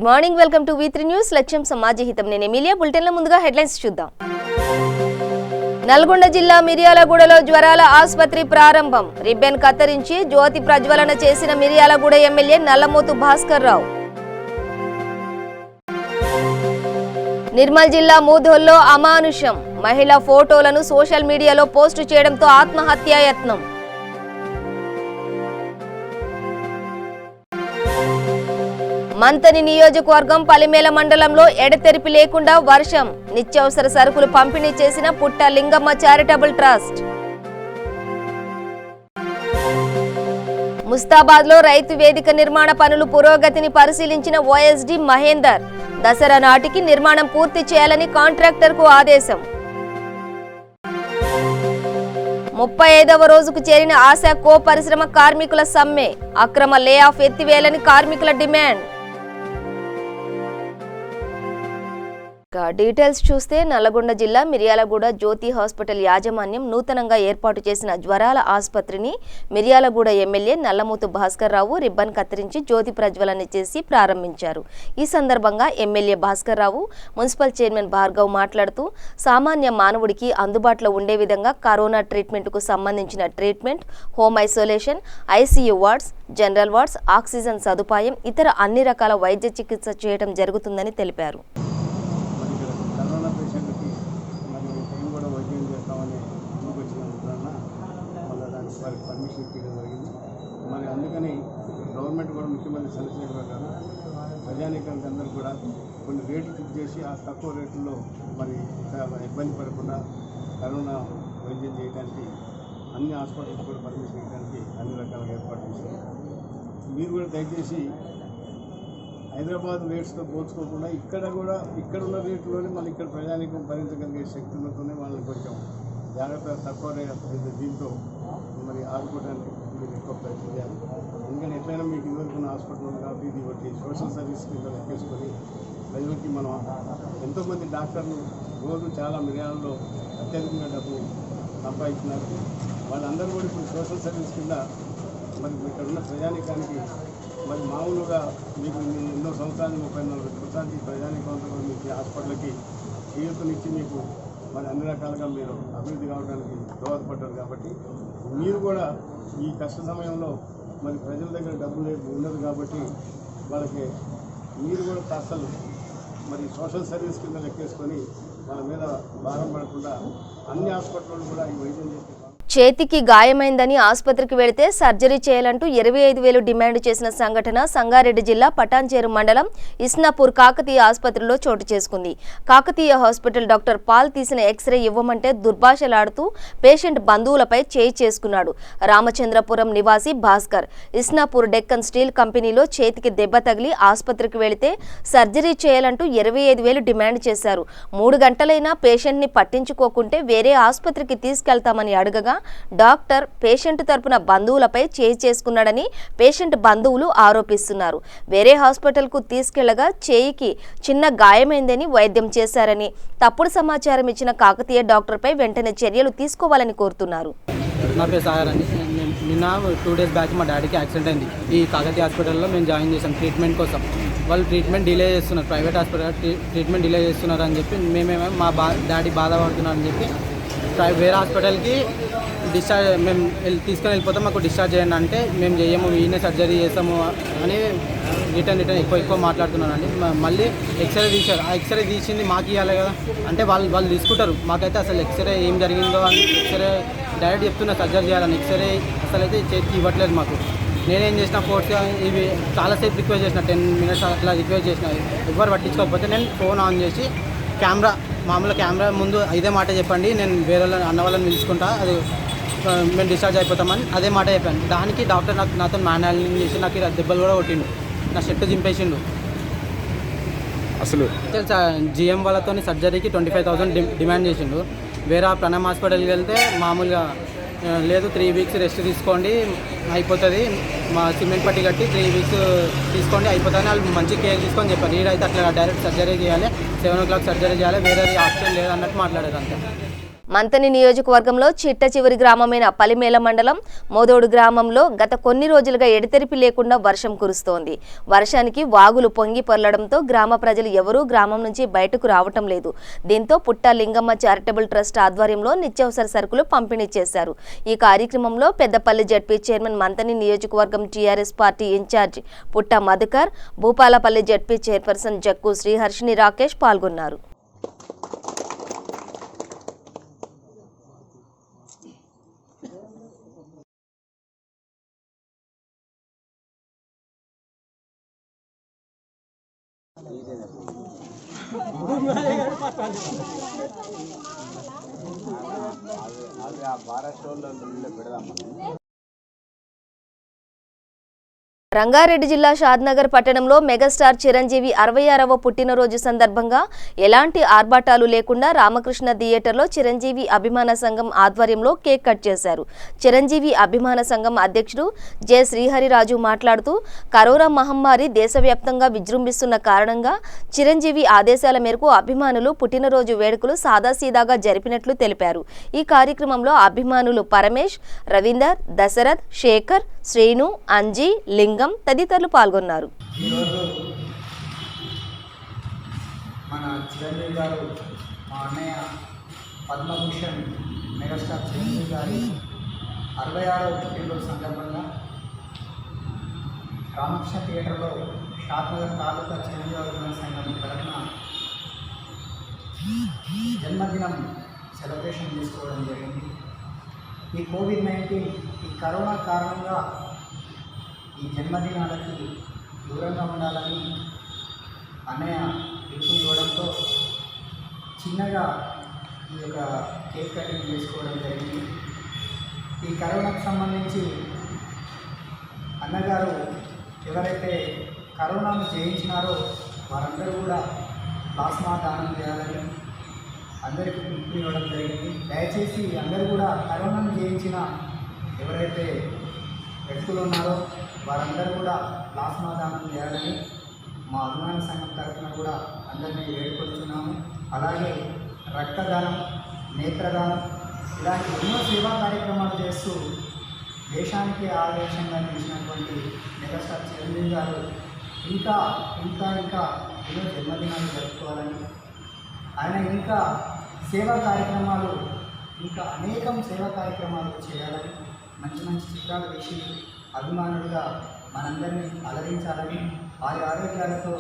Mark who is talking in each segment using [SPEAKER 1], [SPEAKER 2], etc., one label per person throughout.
[SPEAKER 1] Good morning, welcome to V3 news. లక్ష్యం సమాజహితం. నేను Emilia. బులెటిన్ల ముందుగా హెడ్లైన్స్ చూద్దాం. నల్గొండ జిల్లా మిర్యాలగూడలో జ్వరాల ఆసుపత్రి ప్రారంభం. రిబ్బన్ కత్తిరించి జ్యోతి ప్రజ్వలన చేసిన మిర్యాలగూడ ఎమ్మెల్యే నల్లమోతు భాస్కర్ రావు. నిర్మల్ జిల్లా మూధోల్లో అమానుషం. మహిళ ఫోటోలను సోషల్ మీడియాలో పోస్టు చేయడంతో ఆత్మహత్యాయత్నం. మంతని నియోజకవర్గం పలిమేల మండలంలో ఎడతెరిపి లేకుండా వర్షం. నిత్యావసర సరుకులు పంపిణీ చేసిన పుట్ట లింగమ్మ చారిటబుల్ ట్రస్ట్. ముస్తాబాద్లో రైతు వేదిక నిర్మాణ పనులు పురోగతిని పరిశీలించిన ఓఎస్డీ మహేందర్. దసరా నాటికి నిర్మాణం పూర్తి చేయాలని కాంట్రాక్టర్కు ఆదేశం. 35వ రోజుకు చేరిన ఆశా కో పరిశ్రమ కార్మికుల సమ్మె. అక్రమ లే ఆఫ్ ఎత్తివేయాలని కార్మికుల డిమాండ్. డీటెయిల్స్ చూస్తే నల్లగొండ జిల్లా మిర్యాలగూడ జ్యోతి హాస్పిటల్ యాజమాన్యం నూతనంగా ఏర్పాటు చేసిన జ్వరాల ఆసుపత్రిని మిర్యాలగూడ ఎమ్మెల్యే నల్లమోతు భాస్కర్ రావు రిబ్బన్ కత్తిరించి జ్యోతి ప్రజ్వలన చేసి ప్రారంభించారు. ఈ సందర్భంగా MLA Bhaskar Rao, municipal chairman Bhargav మాట్లాడుతూ సామాన్య మానవుడికి అందుబాటులో ఉండే విధంగా కరోనా ట్రీట్మెంట్కు సంబంధించిన treatment, home isolation, ICU wards, general wards, oxygen సదుపాయం, ఇతర అన్ని రకాల వైద్య చికిత్స చేయడం జరుగుతుందని తెలిపారు.
[SPEAKER 2] పర్మిషన్ ఇవ్వడం జరిగింది. మరి అందుకని గవర్నమెంట్ కూడా ముఖ్యమంత్రి సలహా ప్రకారం ప్రజానీకానికి అందరూ కూడా కొన్ని రేట్లు ఫిక్స్ చేసి ఆ తక్కువ రేట్లలో మరి ఇబ్బంది పడకుండా కరోనా వైద్యం చేయడానికి అన్ని హాస్పిటల్స్ కూడా పర్మిషన్ ఇవ్వడానికి అన్ని రకాలుగా ఏర్పాటు చేశారు. మీరు కూడా దయచేసి హైదరాబాద్ రేట్స్తో పోల్చుకోకుండా ఇక్కడ ఉన్న రేట్లోనే మళ్ళీ ఇక్కడ ప్రజానీకం భరించగలిగే శక్తి ఉన్నతోనే వాళ్ళని కొంచెం జాగ్రత్త తక్కువ దీంతో మరి ఆదుకోవడానికి మీరు ఎక్కువ ప్రయత్నం చేయాలి. ఎందుకంటే ఎట్లయినా మీకు ఇదివరకున్న హాస్పిటల్ ఉంది కాబట్టి ఇది ఒకటి సోషల్ సర్వీస్ కింద లెక్కేసుకొని ప్రజలకి మనం ఎంతోమంది డాక్టర్లు రోజు చాలా మిర్యాలలో అత్యధికంగా డబ్బు సంపాదించినారు. వాళ్ళందరూ కూడా ఇప్పుడు సోషల్ సర్వీస్ కింద మరి ఇక్కడ ఉన్న ప్రజానీకానికి మరి మామూలుగా మీకు ఎన్నో సంవత్సరాలు 34 సంవత్సరాలకి ప్రజానీకంతో కూడా మీకు హాస్పిటల్కి చేయూతనిచ్చి మీకు మరి అన్ని రకాలుగా మీరు అభివృద్ధి కావడానికి దోహదపడ్డారు. కాబట్టి మీరు కూడా ఈ కష్ట సమయంలో మరి ప్రజల దగ్గర డబ్బులు ఉండదు కాబట్టి వాళ్ళకి మీరు కూడా అసలు మరి సోషల్ సర్వీస్ కింద లెక్కేసుకొని వాళ్ళ మీద భారం పడకుండా అన్ని హాస్పిటల్లో కూడా ఈ వైద్యం చేస్తే.
[SPEAKER 1] చేతికి గాయమైందని ఆసుపత్రికి వెళితే సర్జరీ చేయాలంటూ 25,000 డిమాండ్ చేసిన సంఘటన సంగారెడ్డి జిల్లా పటాన్చేరు మండలం ఇస్నాపూర్ కాకతీయ ఆసుపత్రిలో చోటు చేసుకుంది. కాకతీయ హాస్పిటల్ డాక్టర్ పాల్ తీసిన ఎక్స్రే ఇవ్వమంటే దుర్భాషలాడుతూ పేషెంట్ బంధువులపై చేయి చేసుకున్నాడు. రామచంద్రపురం నివాసి భాస్కర్ ఇస్నాపూర్ డెక్కన్ స్టీల్ కంపెనీలో చేతికి దెబ్బ తగిలి ఆసుపత్రికి వెళితే సర్జరీ చేయాలంటూ 25,000 డిమాండ్ చేశారు. 3 గంటలైనా పేషెంట్ని పట్టించుకోకుంటే వేరే ఆసుపత్రికి తీసుకెళ్తామని అడగగా డాక్టర్ పేషెంట్ తరపున బంధువులపై చేయి చేసుకున్నాడని పేషెంట్ బంధువులు ఆరోపిస్తున్నారు. వేరే హాస్పిటల్కు తీసుకెళ్లగా చేయికి చిన్న గాయమైందని వైద్యం చేశారని, తప్పుడు సమాచారం ఇచ్చిన కాకతీయ డాక్టర్పై వెంటనే చర్యలు తీసుకోవాలని కోరుతున్నారు.
[SPEAKER 3] నా పేరు సాగర్ అండి. నిన్న 2 డేస్ బ్యాక్ మా డాడీకి యాక్సిడెంట్ అయింది. ఈ కాకతీయ హాస్పిటల్లో మేము జాయిన్ చేసాం ట్రీట్మెంట్ కోసం. వాళ్ళు ట్రీట్మెంట్ డిలే చేస్తున్నారు, ప్రైవేట్ హాస్పిటల్ ట్రీట్మెంట్ డిలే చేస్తున్నారు అని చెప్పి మేమేమో మా డాడీ బాధపడుతున్నారని చెప్పి వేరే హాస్పిటల్కి మేము తీసుకొని వెళ్ళిపోతాం, మాకు డిశ్చార్జ్ చేయండి అంటే మేము చేయము, ఈయనే సర్జరీ చేస్తాము అని రిటర్న్ ఎక్కువ మాట్లాడుతున్నానండి. మళ్ళీ ఎక్స్రే తీశారు. ఆ ఎక్స్రే తీసింది మాకు ఇవ్వాలి కదా అంటే వాళ్ళు తీసుకుంటారు. మాకైతే అసలు ఎక్స్రే ఏం జరిగిందో అని ఎక్స్రే డైరెక్ట్ చెప్తున్నా సర్జరీ చేయాలని. ఎక్స్రే అసలు అయితే చేతికి ఇవ్వట్లేదు మాకు. నేనేం చేసిన ఫోర్స్గా ఇవి చాలాసేపు రిక్వెస్ట్ చేసిన 10 minutes అట్లా రిక్వెస్ట్ చేసిన. ఎవరు పట్టించుకోకపోతే నేను ఫోన్ ఆన్ చేసి మామూలుగా కెమెరా ముందు ఇదే మాట చెప్పండి, నేను వేరే అన్న వాళ్ళని పిలుచుకుంటా, అది మేము డిశ్చార్జ్ అయిపోతామని అదే మాట చెప్పాను. దానికి డాక్టర్ నాతో మ్యాన్ హ్యాండ్లింగ్ చేసి నాకు దెబ్బలు కూడా కొట్టిండు, నా షర్ట్ చింపేసిండు. అసలు జిఎం వాళ్ళతో సర్జరీకి 25,000 డిమాండ్ చేసిండు. వేరే ప్రణమ్ హాస్పిటల్కి వెళ్తే మామూలుగా లేదు 3 weeks రెస్ట్ తీసుకోండి అయిపోతుంది, మా సిమెంట్ పట్టి కట్టి 3 weeks తీసుకోండి అయిపోతుంది, వాళ్ళు మంచి కేర్ తీసుకొని చెప్పారు. ఈడైతే అట్లా డైరెక్ట్ సర్జరీ చేయాలి, 7 o'clock సర్జరీ చేయాలి, వేరే ఆప్షన్ లేదన్నట్టు మాట్లాడారు అంతే.
[SPEAKER 1] మంతని నియోజకవర్గంలో చిట్ట చివరి గ్రామమైన పలిమేల మండలం మోదోడు గ్రామంలో గత కొన్ని రోజులుగా ఎడతెరిపి లేకుండా వర్షం కురుస్తోంది. వర్షానికి వాగులు పొంగి పొర్లడంతో గ్రామ ప్రజలు ఎవరూ గ్రామం నుంచి బయటకు రావటం లేదు. దీంతో పుట్ట లింగమ్మ చారిటబుల్ ట్రస్ట్ ఆధ్వర్యంలో నిత్యావసర సరుకులు పంపిణీ చేశారు. ఈ కార్యక్రమంలో పెద్దపల్లి జడ్పీ చైర్మన్, మంతని నియోజకవర్గం టీఆర్ఎస్ పార్టీ ఇన్ఛార్జ్ పుట్ట మధుకర్, భూపాలపల్లి జడ్పీ చైర్పర్సన్ జక్కు శ్రీహర్షిని రాకేష్ పాల్గొన్నారు. రంగారెడ్డి జిల్లా షాద్నగర్ పట్టణంలో మెగాస్టార్ చిరంజీవి 66వ పుట్టినరోజు సందర్భంగా ఎలాంటి ఆర్భాటాలు లేకుండా రామకృష్ణ థియేటర్లో చిరంజీవి అభిమాన సంఘం ఆధ్వర్యంలో కేక్ కట్ చేశారు. చిరంజీవి అభిమాన సంఘం అధ్యక్షుడు జె శ్రీహరిరాజు మాట్లాడుతూ, కరోనా మహమ్మారి దేశవ్యాప్తంగా విజృంభిస్తున్న కారణంగా చిరంజీవి ఆదేశాల మేరకు అభిమానులు పుట్టినరోజు వేడుకలు సాదాసీదాగా జరిపినట్లు తెలిపారు. ఈ కార్యక్రమంలో అభిమానులు పరమేష్, రవీందర్, దశరథ్, శేఖర్, శ్రీను, అంజీ, లింగం తదితరులు పాల్గొన్నారు.
[SPEAKER 4] ఈరోజు మన చిరంజీవి గారు, మా అన్నయ్య పద్మభూషణ్ మెగాస్టార్ చిరంజీవి గారి 66వ పుట్టినరోజు సందర్భంగా రామకృష్ణ థియేటర్లో షాద్నగర్ తాలూకా చిరంజీవి అభిమాన సంఘం తరఫున జన్మదినం సెలబ్రేషన్ చేసుకోవడం జరిగింది. ఈ కోవిడ్-19 ఈ కరోనా కారణంగా ఈ జన్మదినాలకి దూరంగా ఉండాలని అన్నయ్య పిలుపునివ్వడంతో చిన్నగా ఈ యొక్క కేక్ కటింగ్ చేసుకోవడం జరిగింది. ఈ కరోనాకు సంబంధించి అన్నగారు ఎవరైతే కరోనాను జయించినారో వారందరూ కూడా ప్లాస్మా దానం చేయాలని అందరికీ పిలుపునివ్వడం జరిగింది. దయచేసి అందరూ కూడా కరోనాను జయించిన ఎవరైతే వ్యక్తులు ఉన్నారో వారందరూ కూడా ప్లాస్మా దానం చేయాలని మా అభిమాన సంఘం తరఫున కూడా అందరినీ వేడుకొచ్చున్నాము. అలాగే రక్తదానం, నేత్రదానం ఇలాంటి ఎన్నో సేవా కార్యక్రమాలు చేస్తూ దేశానికి ఆదర్శంగా నిలిచినటువంటి మెగాస్టార్ చిరంజీవి గారు ఇంకా ఎన్నో జన్మదినాలు జరుపుకోవాలని, ఆయన ఇంకా సేవా కార్యక్రమాలు అనేకం సేవా కార్యక్రమాలు చేయాలని, మంచి మంచి చిత్రాలు వేసి అభిమానులుగా మనందరినీ అలరించాలని, ఆరోగ్యాలతో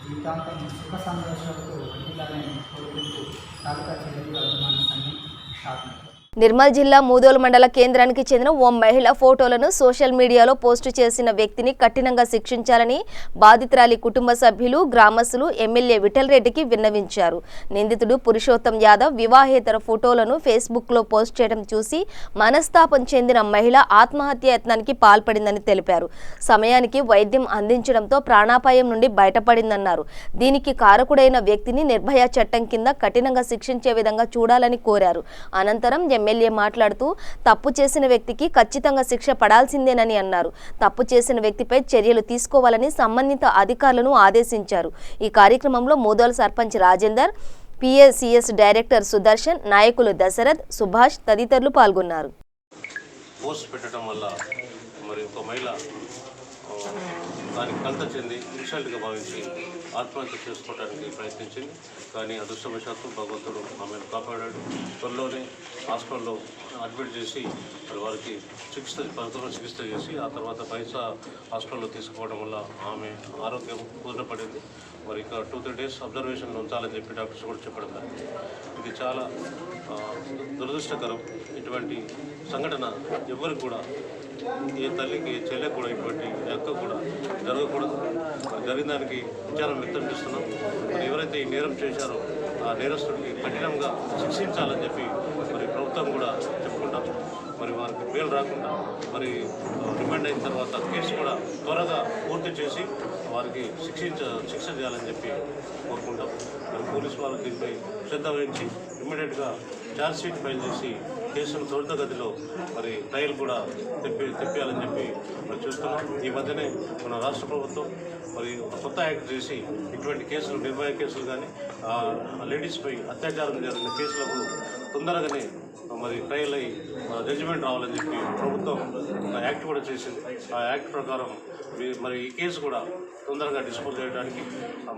[SPEAKER 4] జీవితాంతం సుఖ సంతోషాలతో ఉండాలని కోరుకుంటూ తాలూకా చిరంజీవి అభిమాన సంఘం షాద్నగర్.
[SPEAKER 1] నిర్మల్ జిల్లా మూదోలు మండల కేంద్రానికి చెందిన ఓ మహిళ ఫోటోలను సోషల్ మీడియాలో పోస్టు చేసిన వ్యక్తిని కఠినంగా శిక్షించాలని బాధితురాలి కుటుంబ సభ్యులు, గ్రామస్తులు ఎమ్మెల్యే విఠల్ రెడ్డికి విన్నవించారు. నిందితుడు పురుషోత్తం యాదవ్ వివాహేతర ఫోటోలను ఫేస్బుక్లో పోస్ట్ చేయడం చూసి మనస్తాపం చెందిన మహిళ ఆత్మహత్య యత్నానికి పాల్పడిందని తెలిపారు. సమయానికి వైద్యం అందించడంతో ప్రాణాపాయం నుండి బయటపడిందన్నారు. దీనికి కారకుడైన వ్యక్తిని నిర్భయ చట్టం కింద కఠినంగా శిక్షించే విధంగా చూడాలని కోరారు. అనంతరం ఎమ్మెల్యే మాట్లాడుతూ, తప్పు చేసిన వ్యక్తికి ఖచ్చితంగా శిక్ష పడాల్సిందేనని అన్నారు. తప్పు చేసిన వ్యక్తిపై చర్యలు తీసుకోవాలని సంబంధిత అధికారులను ఆదేశించారు. ఈ కార్యక్రమంలో మూదోల్ సర్పంచ్ రాజేందర్, పిఎస్సిఎస్ డైరెక్టర్ సుదర్శన్, నాయకులు దశరథ్, సుభాష్ తదితరులు పాల్గొన్నారు.
[SPEAKER 5] పోస్ట్ పెట్టడం వల్ల మరి ఒక మహిళ దానికి కలత చెంది ఇన్సల్ట్గా భావించి ఆత్మహత్య చేసుకోవడానికి ప్రయత్నించింది. కానీ అదృష్టవశాత్తు భగవంతుడు ఆమెను కాపాడాడు. త్వరలోనే హాస్పిటల్లో అడ్మిట్ చేసి మరి వారికి చికిత్స చేసి ఆ తర్వాత పైసా హాస్పిటల్లో తీసుకోవడం వల్ల ఆమె ఆరోగ్యం కుదుటపడింది. మరి ఇక 2-3 days అబ్జర్వేషన్లో ఉంచాలని చెప్పి డాక్టర్స్ కూడా చెప్పడం జరిగింది. ఇది చాలా దురదృష్టకరం. ఇటువంటి సంఘటన ఎవరికి కూడా, ఏ తల్లికి, ఏ చెల్లెకి కూడా, ఇటువంటి అక్క కూడా జరగకూడదు. జరిగిన దానికి విచారం వ్యక్తం చేస్తున్నాం. మరి ఎవరైతే ఈ నేరం చేశారో ఆ నేరస్తుడికి కఠినంగా శిక్షించాలని చెప్పి మరి ప్రభుత్వం కూడా చెప్పుకుంటాం. మరి వారికి బెయిల్ రాకుండా మరి రిమాండ్ అయిన తర్వాత కేసు కూడా త్వరగా పూర్తి చేసి వారికి శిక్ష చేయాలని చెప్పి కోరుకుంటాం. మరి పోలీసు వాళ్ళు దీనిపై శ్రద్ధ వహించి ఇమ్మీడియట్గా ఛార్జ్ షీట్ ఫైల్ చేసి కేసును త్వరితగతిలో మరి ట్రయల్ కూడా తెప్పియాలని చెప్పి మరి చూస్తున్నాం. ఈ మధ్యనే మన రాష్ట్ర ప్రభుత్వం మరి కొత్త యాక్ట్ చేసి ఇటువంటి కేసులు, నిర్భయ కేసులు కానీ లేడీస్పై అత్యాచారం జరిగిన కేసులకు తొందరగానే మరి ట్రయల్ అయ్యి జడ్జిమెంట్ రావాలని చెప్పి ప్రభుత్వం ఒక యాక్ట్ కూడా చేసింది. ఆ యాక్ట్ ప్రకారం మరి ఈ కేసు కూడా తొందరగా డిస్పోజ్ చేయడానికి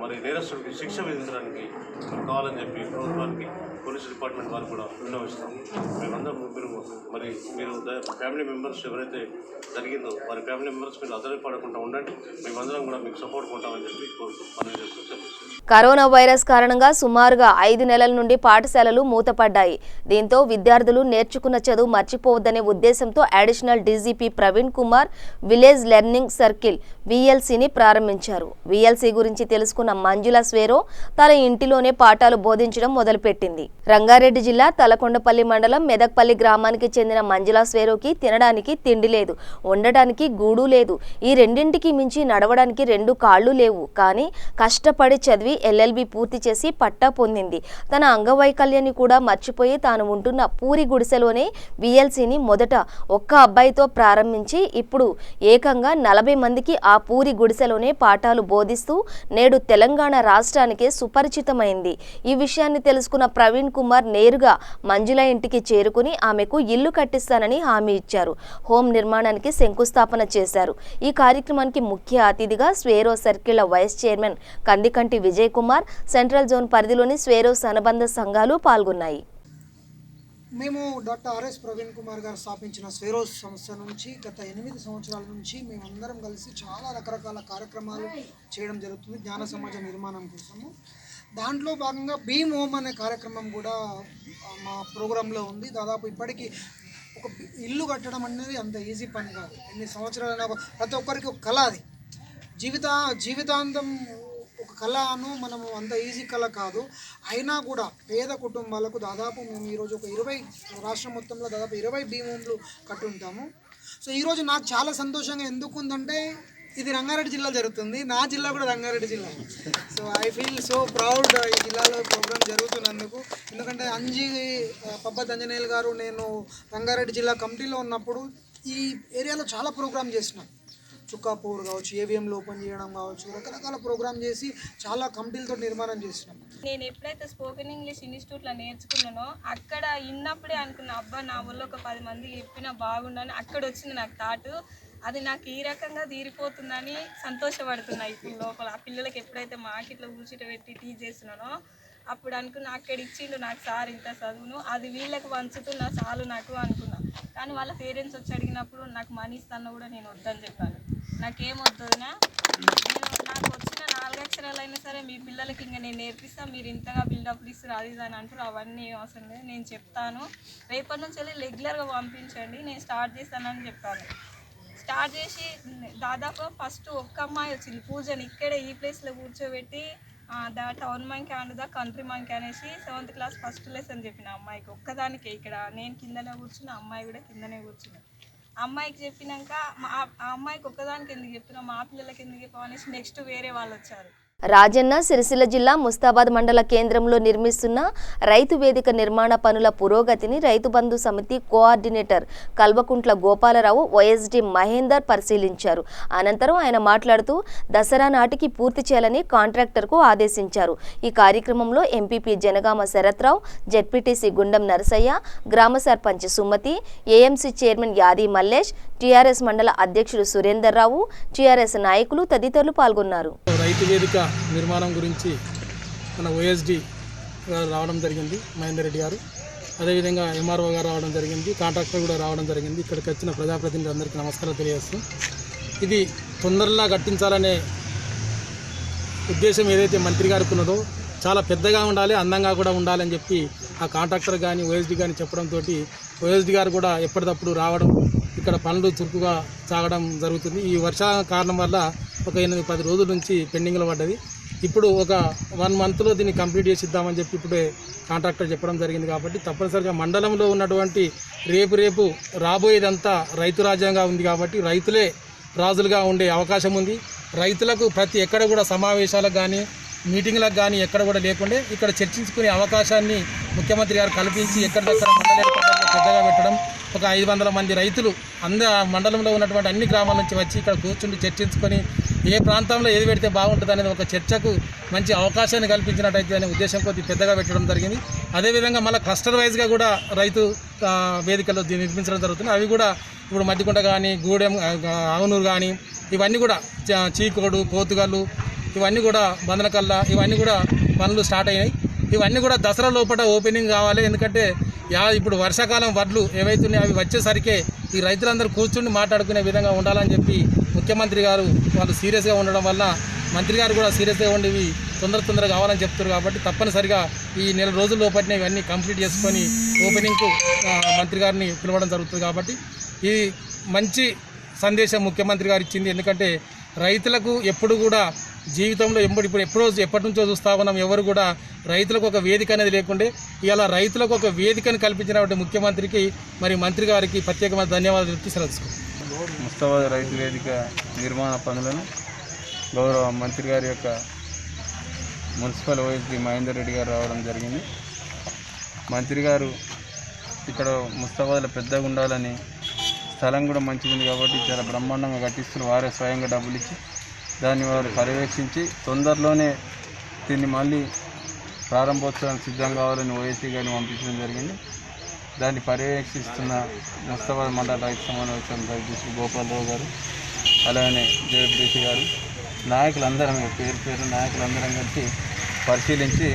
[SPEAKER 5] మరి నేరస్తుడికి శిక్ష విధించడానికి కావాలని చెప్పి ప్రభుత్వానికి పోలీస్ డిపార్ట్మెంట్ వారు కూడా విన్నవిస్తాం. మేమందరం మీరు ఫ్యామిలీ మెంబర్స్ ఎవరైతే జరిగిందో వారి ఫ్యామిలీ మెంబర్స్ మీరు ఆధారపడకుండా ఉండండి, మేమందరం కూడా మీకు సపోర్ట్ ఉంటామని చెప్పి మనం చేస్తూ
[SPEAKER 1] కరోనా వైరస్ కారణంగా సుమారుగా 5 నెలల నుండి పాఠశాలలు మూతపడ్డాయి. దీంతో విద్యార్థులు నేర్చుకున్న చదువు మర్చిపోవద్దనే ఉద్దేశంతో additional DGP Praveen Kumar village learning circle VLCని ప్రారంభించారు. VLC గురించి తెలుసుకున్న మంజుల స్వేరో తన ఇంటిలోనే పాఠాలు బోధించడం మొదలుపెట్టింది. రంగారెడ్డి జిల్లా తలకొండపల్లి మండలం మెదక్పల్లి గ్రామానికి చెందిన మంజుల స్వేరోకి తినడానికి తిండి లేదు, ఉండడానికి గూడు లేదు. ఈ రెండింటికి మించి నడవడానికి 2 కాళ్ళు లేవు. కానీ కష్టపడి చదివి LLB పూర్తి చేసి పట్టా పొందింది. తన అంగవైకల్యాన్ని కూడా మర్చిపోయి తాను ఉంటున్న పూరి గుడిసెలోనే VLCని మొదట ఒక్క అబ్బాయితో ప్రారంభించి ఇప్పుడు ఏకంగా 40 మందికి ఆ పూరి గుడిసెలోనే పాఠాలు బోధిస్తూ నేడు తెలంగాణ రాష్ట్రానికే సుపరిచితమైంది. ఈ విషయాన్ని తెలుసుకున్న ప్రవీణ్ కుమార్ నేరుగా మంజుల ఇంటికి చేరుకుని ఆమెకు ఇల్లు కట్టిస్తానని హామీ ఇచ్చారు. హోం నిర్మాణానికి శంకుస్థాపన చేశారు. ఈ కార్యక్రమానికి ముఖ్య అతిథిగా స్వేరో సర్కిళ్ల vice chairman Kandikanti Vijay Kumar, central zone పరిధిలోని స్వేరో అనుబంధ సంఘాలు పాల్గొన్నాయి.
[SPEAKER 6] మేము డాక్టర్ RS ప్రవీణ్ కుమార్ గారు స్థాపించిన స్వేరో సంస్థ నుంచి గత 8 సంవత్సరాల నుంచి మేమందరం కలిసి చాలా రకరకాల కార్యక్రమాలు చేయడం జరుగుతుంది జ్ఞాన సమాజ నిర్మాణం కోసము. దాంట్లో భాగంగా భీమ్ హోమ్ అనే కార్యక్రమం కూడా మా ప్రోగ్రాంలో ఉంది. దాదాపు ఇప్పటికీ ఒక ఇల్లు కట్టడం అనేది అంత ఈజీ పని కాదు. ఎన్ని సంవత్సరాలైనా ప్రతి ఒక్కరికి ఒక కళ, అది జీవితాంతం ఒక కళను మనము అంత ఈజీ కళ కాదు. అయినా కూడా పేద కుటుంబాలకు దాదాపు మేము ఈరోజు ఒక 20 రాష్ట్రం మొత్తంలో దాదాపు 20 భీమ్ హోమ్లు కట్టుంటాము. సో ఈరోజు నాకు చాలా సంతోషంగా ఎందుకు ఉందంటే ఇది రంగారెడ్డి జిల్లా జరుగుతుంది, నా జిల్లా కూడా రంగారెడ్డి జిల్లా. So I feel so proud ఈ జిల్లాలో ప్రోగ్రామ్ జరుగుతున్నందుకు. ఎందుకంటే పబ్బత్ అంజనేయులు గారు, నేను రంగారెడ్డి జిల్లా కమిటీలో ఉన్నప్పుడు ఈ ఏరియాలో చాలా ప్రోగ్రామ్ చేసినాం. చుక్కాపూర్ కావచ్చు, AVMలో ఓపెన్ చేయడం కావచ్చు, రకరకాల ప్రోగ్రామ్ చేసి చాలా కమిటీలతో నిర్మాణం చేసినాం.
[SPEAKER 7] నేను ఎప్పుడైతే స్పోకెన్ ఇంగ్లీష్ ఇన్స్టిట్యూట్లో నేర్చుకున్నానో అక్కడ ఇన్నప్పుడే అనుకున్నా, అబ్బా నా వల్ల ఒక 10 మందికి చెప్పినా బాగుండని. అక్కడ వచ్చింది నాకు థాటు. అది నాకు ఈ రకంగా తీరిపోతుందని సంతోషపడుతున్నా ఇప్పుడు లోపల. ఆ పిల్లలకి ఎప్పుడైతే మాకిట్లో కూర్చుంటబెట్టి టీచ్ చేస్తున్నానో అప్పుడు అనుకున్నా, అక్కడ ఇచ్చిండు నాకు సార్ ఇంత చదువును, అది వీళ్ళకి పంచుతున్నా చాలు నాకు అనుకున్నా. కానీ వాళ్ళ పేరెంట్స్ వచ్చి అడిగినప్పుడు నాకు మనీ ఇస్తాను కూడా నేను వద్దని చెప్పాను. నాకేమొద్దునా, నాకు వచ్చిన 4 అక్షరాలైనా సరే మీ పిల్లలకి ఇంకా నేను నేర్పిస్తాను, మీరు ఇంతగా బిల్డప్లు ఇస్తారు అది ఇది అని అంటారు. అవన్నీ అవసరం లేదు, నేను చెప్తాను, రేపటి నుంచి వెళ్ళి రెగ్యులర్గా పంపించండి, నేను స్టార్ట్ చేస్తానని చెప్పాను. స్టార్ట్ చేసి దాదాపు ఫస్ట్ ఒక్క అమ్మాయి వచ్చింది పూజని ఇక్కడే ఈ ప్లేస్లో కూర్చోబెట్టి the town Monk and the country Monk అనేసి 7th క్లాస్ ఫస్ట్ లెసన్ చెప్పిన అమ్మాయికి ఒక్కదానికి. ఇక్కడ నేను కిందనే కూర్చున్నా, అమ్మాయి కూడా కిందనే కూర్చున్నా. అమ్మాయికి చెప్పినాక ఆ అమ్మాయికి ఒక్కదానికి ఎందుకు చెప్తున్నా, మా పిల్లలకి ఎందుకు చెప్పనేసి నెక్స్ట్ వేరే వాళ్ళు వచ్చారు.
[SPEAKER 1] రాజన్న సిరిసిల్ల జిల్లా ముస్తాబాద్ మండల కేంద్రంలో నిర్మిస్తున్న రైతు వేదిక నిర్మాణ పనుల పురోగతిని రైతు బంధు సమితి కోఆర్డినేటర్ కల్వకుంట్ల గోపాలరావు OSD మహేందర్ పరిశీలించారు. అనంతరం ఆయన మాట్లాడుతూ దసరా నాటికి పూర్తి చేయాలని కాంట్రాక్టర్కు ఆదేశించారు. ఈ కార్యక్రమంలో MPP జనగామ శరత్రావు, ZPTC గుండం నరసయ్య, గ్రామ సర్పంచ్ సుమతి, AMC చైర్మన్ యాది మల్లేష్, TRS మండల అధ్యక్షుడు సురేందర్ రావు, TRS నాయకులు తదితరులు పాల్గొన్నారు.
[SPEAKER 8] రైతు వేదిక నిర్మాణం గురించి మన OSD గారు రావడం జరిగింది, మహేందర్ రెడ్డి గారు. అదేవిధంగా MRO గారు రావడం జరిగింది, కాంట్రాక్టర్ కూడా రావడం జరిగింది. ఇక్కడికి వచ్చిన ప్రజాప్రతినిధులందరికీ నమస్కారం తెలియజేస్తూ, ఇది తొందరలా కట్టించాలనే ఉద్దేశం ఏదైతే మంత్రి గారికి ఉన్నదో చాలా పెద్దగా ఉండాలి, అందంగా కూడా ఉండాలని చెప్పి ఆ కాంట్రాక్టర్ కానీ OSD కానీ చెప్పడంతో OSD గారు కూడా ఎప్పటికప్పుడు రావడం, ఇక్కడ పనులు చురుకుగా సాగడం జరుగుతుంది. ఈ వర్ష కారణం వల్ల ఒక 8-10 రోజుల నుంచి పెండింగ్లో పడ్డది. ఇప్పుడు ఒక 1 మంత్లో దీన్ని కంప్లీట్ చేసి ఇద్దామని చెప్పి ఇప్పుడే కాంట్రాక్టర్ చెప్పడం జరిగింది. కాబట్టి తప్పనిసరిగా మండలంలో ఉన్నటువంటి రేపు రాబోయేదంతా రైతు రాజ్యంగా ఉంది. కాబట్టి రైతులే రాజులుగా ఉండే అవకాశం ఉంది. రైతులకు ఎక్కడ కూడా సమావేశాలకు కానీ మీటింగ్లకు కానీ ఎక్కడ కూడా లేకుండా ఇక్కడ చర్చించుకునే అవకాశాన్ని ముఖ్యమంత్రి గారు కల్పించి ఎక్కడికక్కడ మండల ఏర్పాట్లను పెద్దగా పెట్టడం, ఒక 500 మంది రైతులు మండలంలో ఉన్నటువంటి అన్ని గ్రామాల నుంచి వచ్చి ఇక్కడ కూర్చుండి చర్చించుకొని ఏ ప్రాంతంలో ఏది పెడితే బాగుంటుంది అనేది ఒక చర్చకు మంచి అవకాశాన్ని కల్పించినట్టయితే అనే ఉద్దేశం కొద్ది పెద్దగా పెట్టడం జరిగింది. అదేవిధంగా మళ్ళీ క్లస్టర్ వైజ్గా కూడా రైతు వేదికలు నిర్మించడం జరుగుతుంది. అవి కూడా ఇప్పుడు మద్దికొండ కానీ, గూడెం, ఆవునూరు కానీ ఇవన్నీ కూడా చీకోడు, పోతుగల్లు ఇవన్నీ కూడా బందనకల్లా ఇవన్నీ కూడా పనులు స్టార్ట్ అయినాయి. ఇవన్నీ కూడా దసరా లోపల ఓపెనింగ్ కావాలి. ఎందుకంటే ఇప్పుడు వర్షాకాలం వడ్లు ఏవైతున్నాయో అవి వచ్చేసరికి ఈ రైతులందరూ కూర్చుని మాట్లాడుకునే విధంగా ఉండాలని చెప్పి ముఖ్యమంత్రి గారు వాళ్ళు సీరియస్గా ఉండడం వల్ల మంత్రి గారు కూడా సీరియస్గా ఉండి ఇవి తొందరగా కావాలని చెప్తారు. కాబట్టి తప్పనిసరిగా ఈ నెల రోజుల లోపలనే ఇవన్నీ కంప్లీట్ చేసుకొని ఓపెనింగ్కు మంత్రి గారిని పిలవడం జరుగుతుంది. కాబట్టి ఇది మంచి సందేశం ముఖ్యమంత్రి గారు ఇచ్చింది. ఎందుకంటే రైతులకు ఎప్పుడు కూడా జీవితంలో ఎప్పటి నుంచో చూస్తూ ఉన్నాం, ఎవరు కూడా రైతులకు ఒక వేదిక అనేది లేకుండే ఇలా రైతులకు ఒక వేదికను కల్పించినటువంటి ముఖ్యమంత్రికి మరి మంత్రి గారికి ప్రత్యేకమైన ధన్యవాదాలు చెప్పి సెలవుస్తున్నాం.
[SPEAKER 9] ముస్తాబాద్ రైతు వేదిక నిర్మాణ పనులను గౌరవ మంత్రి గారి యొక్క మున్సిపల్ ఓఎస్డీ మహేందర్ రెడ్డి గారు రావడం జరిగింది. మంత్రి గారు ఇక్కడ ముస్తాబాద్లో పెద్దగా ఉండాలని, స్థలం కూడా మంచిగా ఉంది కాబట్టి చాలా బ్రహ్మాండంగా కట్టిస్తున్న వారే స్వయంగా డబ్బులు ఇచ్చి దాన్ని వారు పర్యవేక్షించి తొందరలోనే దీన్ని మళ్ళీ ప్రారంభోత్సవానికి సిద్ధం కావాలని ఓఎస్సీ గారిని పంపించడం జరిగింది. దాన్ని పర్యవేక్షిస్తున్న ముస్తాబాద్ మండల రైతు సమన్వయ సమితి అధ్యక్షులు గోపాలరావు గారు, అలాగే జయప్రీతి గారు, నాయకులందరం పేరు నాయకులందరం కలిసి పరిశీలించి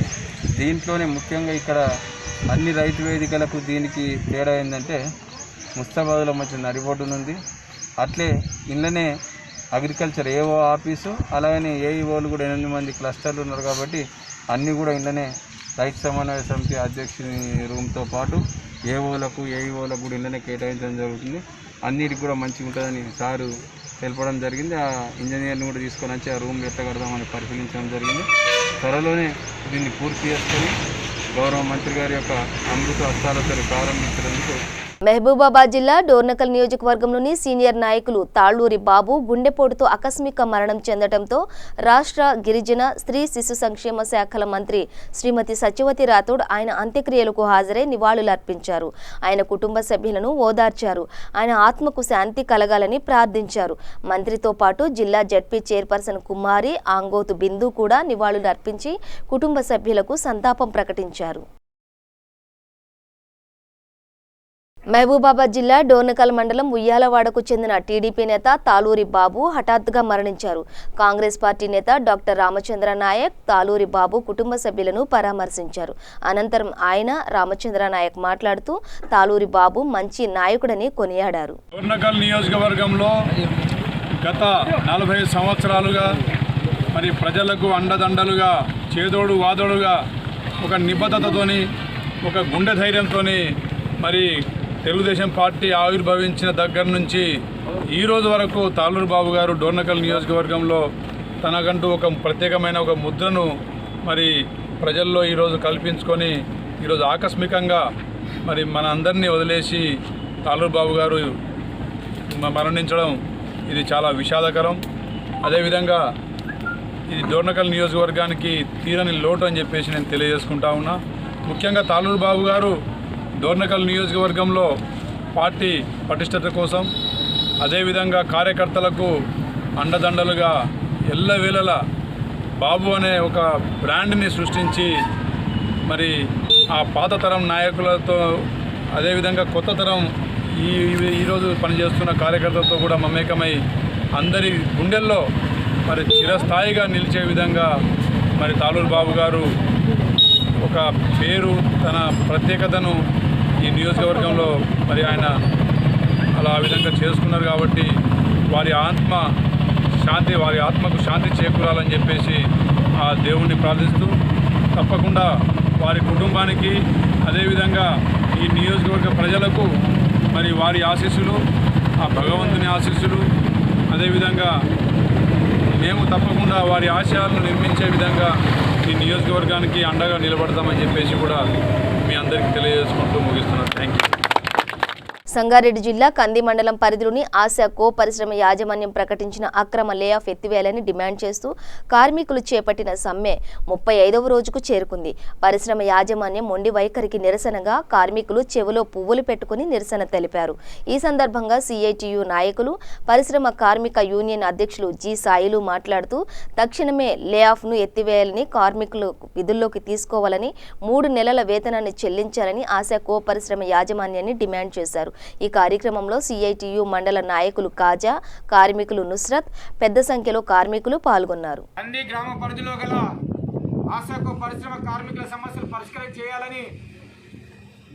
[SPEAKER 9] దీంట్లోనే ముఖ్యంగా ఇక్కడ అన్ని రైతు వేదికలకు దీనికి తేడా ఏంటంటే ముస్తాబాద్లో మంచి నడిబొడ్డునుంది, అట్లే ఇళ్ళనే అగ్రికల్చర్ ఏఓ ఆఫీసు, అలాగనే ఏఈఓలు కూడా 8 మంది క్లస్టర్లు ఉన్నారు. కాబట్టి అన్నీ కూడా ఇళ్ళనే రైతు సమన్వయ సమితి అధ్యక్షుని రూమ్తో పాటు ఏఓలకు ఏఈఓలకు కూడా ఇళ్ళనే కేటాయించడం జరుగుతుంది. అన్నిటికి కూడా మంచిగా ఉంటుందని సారు తెలపడం జరిగింది. ఆ ఇంజనీర్ని కూడా తీసుకొని వచ్చి ఆ రూమ్ ఎట్లా కడదామని పరిశీలించడం జరిగింది. త్వరలోనే దీన్ని పూర్తి చేసుకొని గౌరవ మంత్రి గారి యొక్క అమృత హస్తాలతో ప్రారంభించడానికి
[SPEAKER 1] మహబూబాబాద్ జిల్లా డోర్నకల్ నియోజకవర్గంలోని సీనియర్ నాయకులు తాళ్లూరి బాబు గుండెపోటుతో ఆకస్మిక మరణం చెందడంతో రాష్ట్ర గిరిజన స్త్రీ శిశు సంక్షేమ శాఖల మంత్రి శ్రీమతి సత్యవతి రాథోడ్ ఆయన అంత్యక్రియలకు హాజరై నివాళులర్పించారు. ఆయన కుటుంబ సభ్యులను ఓదార్చారు. ఆయన ఆత్మకు శాంతి కలగాలని ప్రార్థించారు. మంత్రితో పాటు జిల్లా జడ్పీ చైర్పర్సన్ కుమారి ఆంగోతు బిందు కూడా నివాళులర్పించి కుటుంబ సభ్యులకు సంతాపం ప్రకటించారు. మహబూబాబాద్ జిల్లా డోర్నకల్ మండలం ఉయ్యాలవాడకు చెందిన టీడీపీ నేత తాలూరి బాబు హఠాత్తుగా మరణించారు. కాంగ్రెస్ పార్టీ నేత డాక్టర్ రామచంద్ర నాయక్ తాలూరి బాబు కుటుంబ సభ్యులను పరామర్శించారు. అనంతరం ఆయన రామచంద్ర నాయక్ మాట్లాడుతూ తాలూరి బాబు మంచి నాయకుడని కొనియాడారు.
[SPEAKER 10] డోర్నకల్ నియోజకవర్గంలో గత 40 సంవత్సరాలుగా మరి ప్రజలకు అండదండలుగా చేదోడు వాదోడుగా ఒక నిబద్ధతతోని ఒక గుండె ధైర్యంతోని మరి తెలుగుదేశం పార్టీ ఆవిర్భవించిన దగ్గర నుంచి ఈ రోజు వరకు తాలూరు బాబు గారు డోర్నకల్ నియోజకవర్గంలో తనకంటూ ఒక ప్రత్యేకమైన ఒక ముద్రను మరి ప్రజల్లో ఈరోజు కల్పించుకొని ఈరోజు ఆకస్మికంగా మరి మన అందరినీ వదిలేసి తాలూరు బాబు గారు మరణించడం ఇది చాలా విషాదకరం. అదేవిధంగా ఇది డోర్నకల్ నియోజకవర్గానికి తీరని లోటు అని చెప్పేసి నేను తెలియజేసుకుంటా ఉన్నా. ముఖ్యంగా తాలూరు బాబు గారు డోర్నకల్ నియోజకవర్గంలో పార్టీ పటిష్టత కోసం, అదేవిధంగా కార్యకర్తలకు అండదండలుగా ఎల్లవేళలా బాబు అనే ఒక బ్రాండ్ని సృష్టించి మరి ఆ పాత తరం నాయకులతో అదేవిధంగా కొత్త తరం ఈరోజు పనిచేస్తున్న కార్యకర్తలతో కూడా మమేకమై అందరి గుండెల్లో మరి చిరస్థాయిగా నిలిచే విధంగా మరి తాలూరు బాబు గారు ఒక పేరు, తన ప్రత్యేకతను ఈ నియోజకవర్గంలో మరి ఆయన అలా ఆ విధంగా చేసుకున్నారు. కాబట్టి వారి ఆత్మకు శాంతి చేకూరాలని చెప్పేసి ఆ దేవుణ్ణి ప్రార్థిస్తూ తప్పకుండా వారి కుటుంబానికి అదేవిధంగా ఈ నియోజకవర్గ ప్రజలకు మరి వారి ఆశీస్సులు, ఆ భగవంతుని ఆశీస్సులు, అదేవిధంగా మేము తప్పకుండా వారి ఆశయాలను నిర్మించే విధంగా ఈ నియోజకవర్గానికి అండగా నిలబడతామని చెప్పేసి కూడా మీ అందరికీ తెలియజేసుకుంటూ ముగిస్తున్నాను. Thank you.
[SPEAKER 1] సంగారెడ్డి జిల్లా కంది మండలం పరిధిలోని ఆశా కో పరిశ్రమ యాజమాన్యం ప్రకటించిన అక్రమ లే ఆఫ్ ఎత్తివేయాలని డిమాండ్ చేస్తూ కార్మికులు చేపట్టిన సమ్మె 35వ రోజుకు చేరుకుంది. పరిశ్రమ యాజమాన్యం మొండి వైఖరికి నిరసనగా కార్మికులు చెవిలో పువ్వులు పెట్టుకుని నిరసన తెలిపారు. ఈ సందర్భంగా సిఐటియు నాయకులు, పరిశ్రమ కార్మిక యూనియన్ అధ్యక్షులు జి సాయిలు మాట్లాడుతూ తక్షణమే లే ఆఫ్ను ఎత్తివేయాలని, కార్మికులు విధుల్లోకి తీసుకోవాలని, 3 నెలల వేతనాన్ని చెల్లించాలని ఆశా కో పరిశ్రమ యాజమాన్యాన్ని డిమాండ్ చేశారు. ఈ కార్యక్రమంలో సిఐటియు మండల నాయకులు కాజా, కార్మికులు నుస్రత్, పెద్ద సంఖ్యలో కార్మికులు పాల్గొన్నారు.
[SPEAKER 11] కంది గ్రామ పరిధిలో గల ఆశాకు పరిశ్రమ కార్మికుల సమస్యలు పరిష్కారం చేయాలని